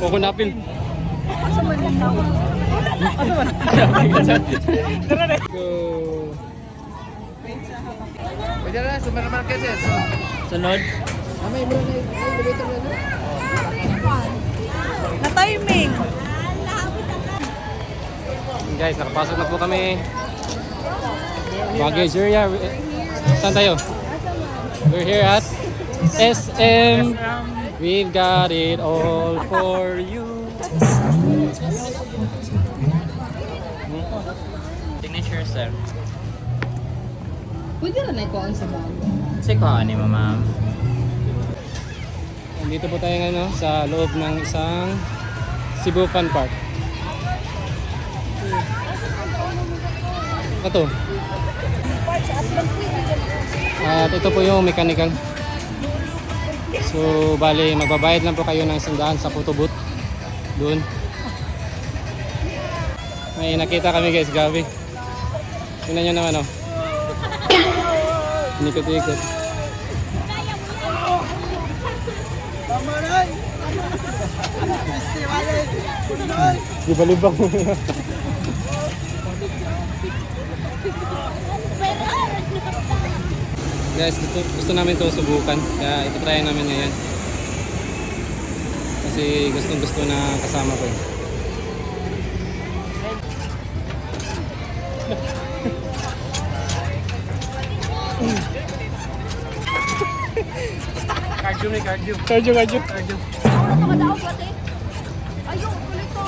Coconut apple. Asa man yung tawag? Asa man? Tara na. Go. Pwede na, sumaraman kasi. Sunod. May muna na elevator na. Na timing. Guys, nakapasok na po kami. Baguio area. Saan tayo? We're here at SM. We've got it all for you. Signature, sir. Pwede rin na ikuhaan sa bago. Check ko ni ma'am. Dito po tayo ngayon sa loob ng isang Cebu Fun Park. Ito. At ito po yung mechanical. So, bali, magbabayad lang po kayo ng $100 sa photo booth. Doon. May nakita kami guys, gabi. Tingnan nyo naman, oh. Inikot-ikot. Liba-libang mo. Guys, gusto namin ito subukan. Kaya ito-try namin ngayon. Kasi gustong-gusto na kasama ko. Cardio may cardio. Cardio. Makadaog pati. Ayun, kulit to.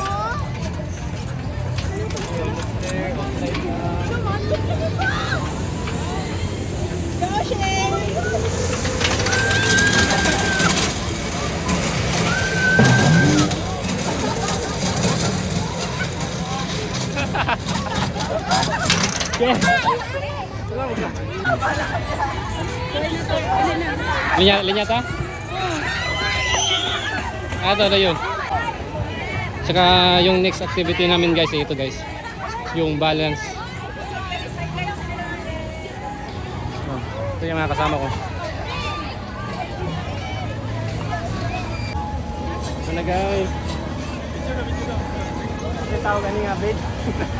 Linya ta? Ito yun. Tsaka yung next activity namin guys, ito guys. Yung balance. Ito yung mga kasama ko. Ito na guys. Tawag ka nga babe.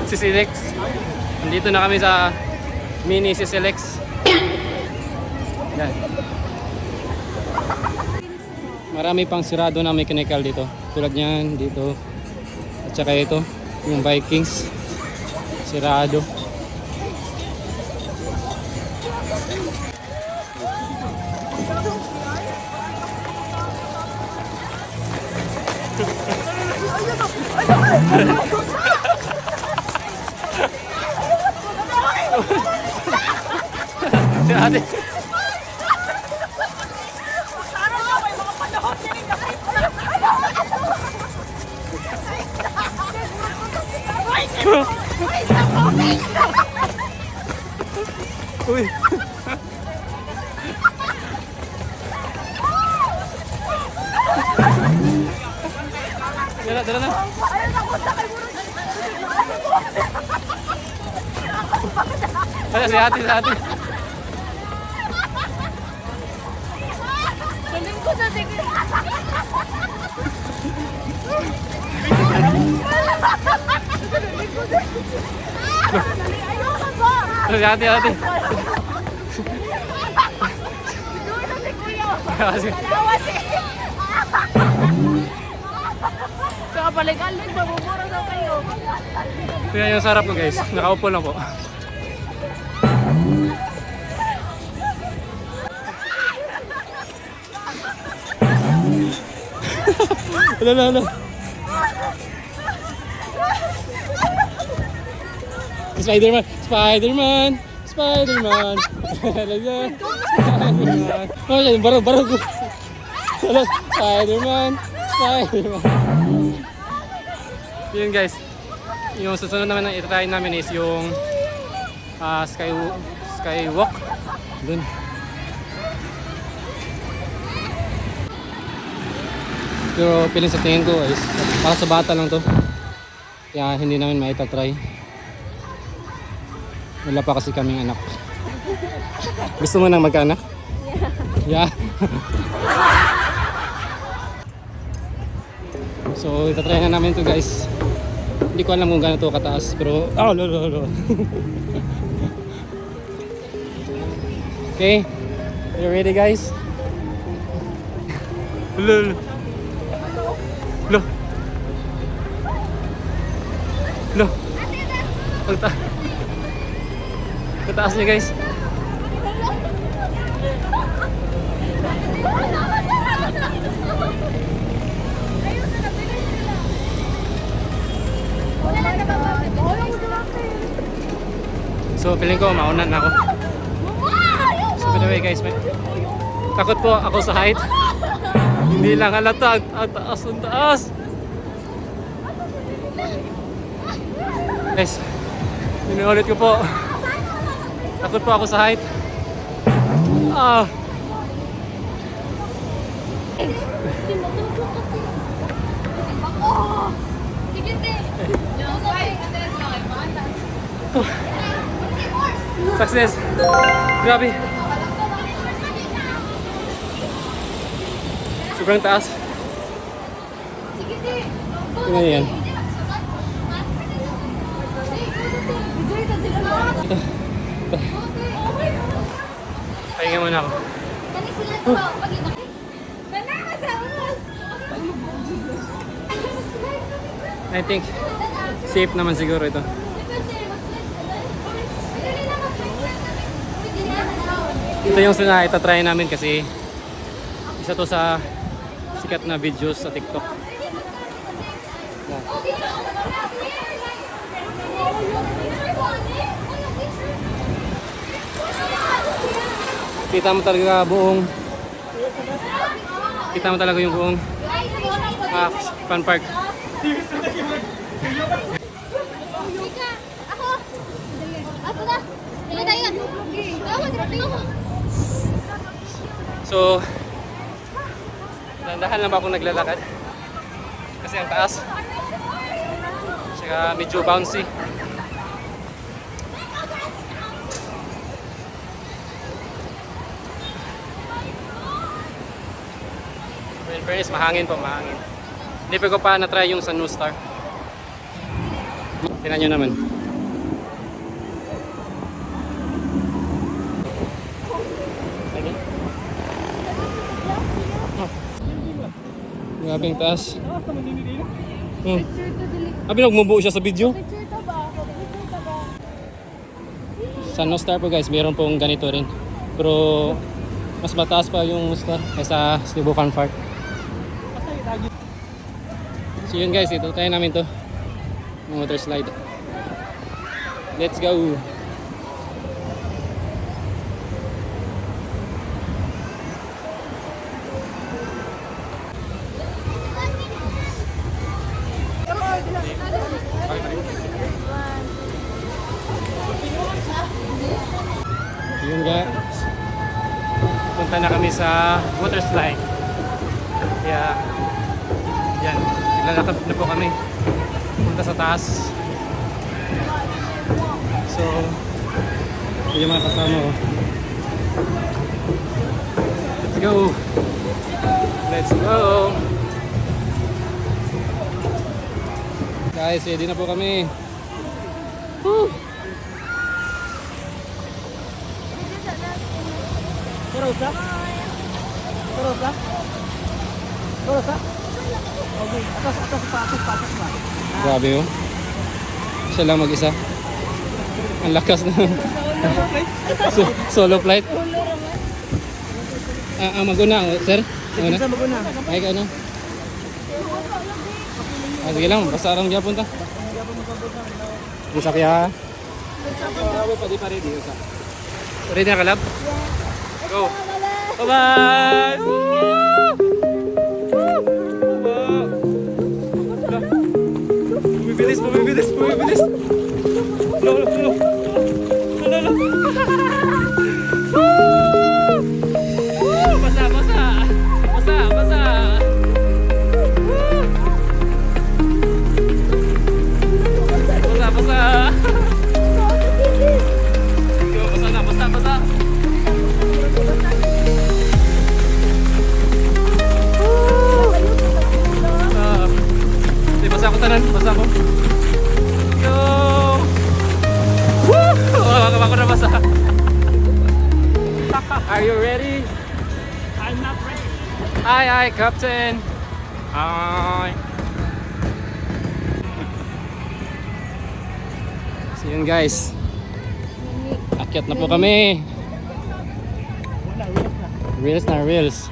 Si Silex. Nandito na kami sa mini si Silex. Yan. Marami pang sirado na mechanical dito. Tulad niyan dito. At saka ito, yung Vikings. Sirado. Ate. Uy. Dala na. Ay, si ate. Galing ko na sige. Ayoko ba? Si ate. Kalawa si. Saka balik-alik, mabubura daw kayo. Tingnan yung sarap ko guys. Nakaupo lang po. Wala. Spider-Man. Spider-Man. Oh, baro ko. Spider-Man. Yun guys. Yung susunod naman na itry namin is yung skywalk. Dun. Pero feeling sa tingin ko is para sa bata lang to. Kaya hindi namin maitatry. Wala pa kasi kaming anak. Gusto mo nang magkaanak? Yeah. So itatry na namin to guys. Hindi ko alam kung gaano to kataas pero lolo. Okay, you ready guys? Lo. Pagtaas niya guys. So feeling ko maunan na ako. So by the way guys, takot po ako sa height. Hindi lang halata ang taas. Guys, pinuulit ko po. Takot po ako sa height. Success! Grabe! Sobrang taas. Tingnan niyo yan. Pahinga muna ako. I think safe naman siguro ito. Ito yung itatry namin kasi isa to sa sikat na videos sa TikTok. Kita mo talaga yung buong fun park. So, dahan lang ba akong naglalakad? Kasi ang taas. Saka medyo bouncy. In fairness, mahangin po, mahangin. Hindi pa ko pa na-try yung sa New Star. Tingnan nyo naman. Grabe ang taas. Abi nagmubuo siya sa video. Sa No Star po guys, meron pong ganito rin. Pero mas mataas pa yung Star kaysa Cebu Fun Park. So yun guys, ito tayo namin to. Yung water slide. Let's go! Yun guys, punta na kami sa water slide. Kaya yan, naglalakad na po kami punta sa taas. So yung mga kasama ko. Let's go! Let's go! Guys, ready na po kami. Woo! Rosa? Okay, atas pa. Grabe oh. Siya lang mag-isa. Ang lakas na. Solo flight. Maguna, sir. Maguna. Ay, ka ano? Sige lang, basta arang gyapon ta. Bisa kaya. Pwede pa ready. Ready na ka, lab? Go! Bye-bye! Bumibilis! Lo! Basa! Basa! Are you ready? I'm not ready. Aye, aye, Captain. Aye. So yun guys. Akyat na po kami. Wala, wala na. Reels na reels.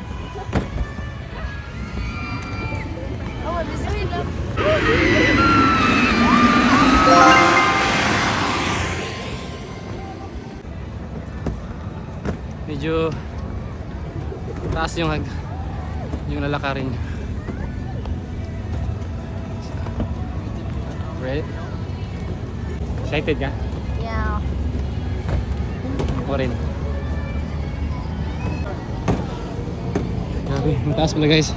Oh, this way lang. Medyo taas yung lalakarin. Ready? Excited ka? Yeah. Ako rin. Grabe, mataas pala guys.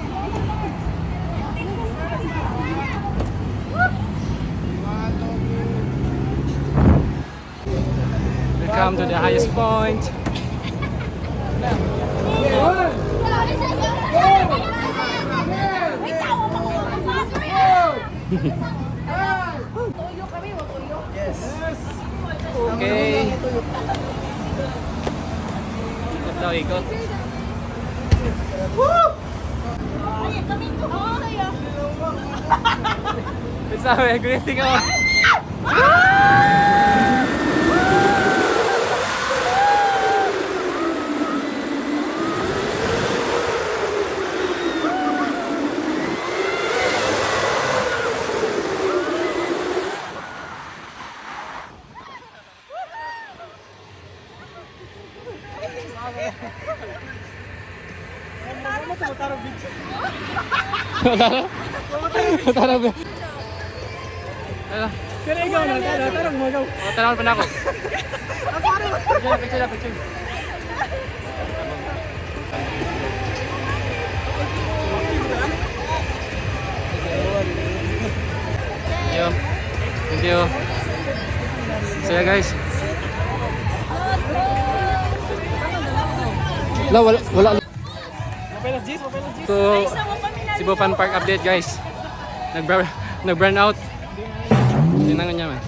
Welcome to the highest point. Okay. Ikot daw, ikot. It's a great thing. Tarang ba? Ano? Pero ikaw na, tarang mo, ikaw. Oh, tanawan pa na ako. Picture. Thank you. Saya guys. Wala. Mapelas G's. So, Cebu Fun Park update guys. Nag-burn out. Tingnan niya man.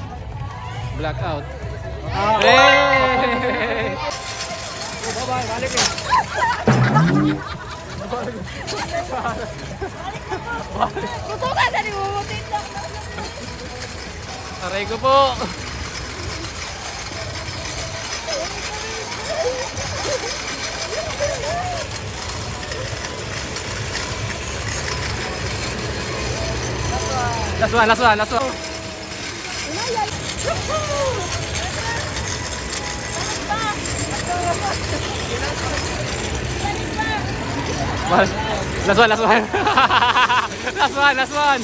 Blackout. Hey! Bye-bye, balik eh. Tutukan sa limutin lang. Aray ko po. Last one. Last one. Last one.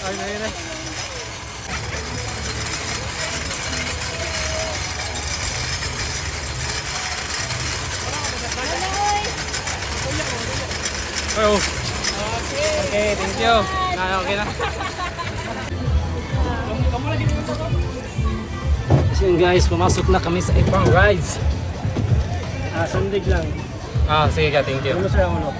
Ay, na. Oh. Okay, thank you. Okay na. So yun guys, pumasok na kami sa ibang rides. Sandig lang. Sige ka, thank you. Ano sir ang ulo?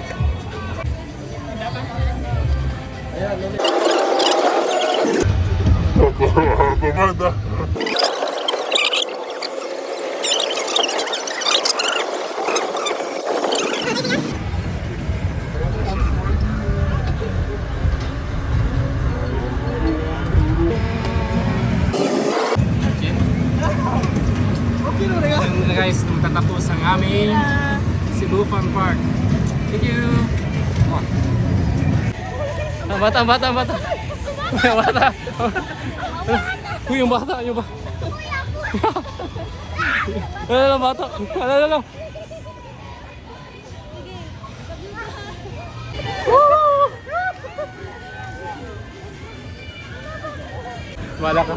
Yun na guys, matatapos ang aming Cebu Fun Park. Thank you! Ang bata! Uy, yung bata! Ano bata? Ano? Wala ka.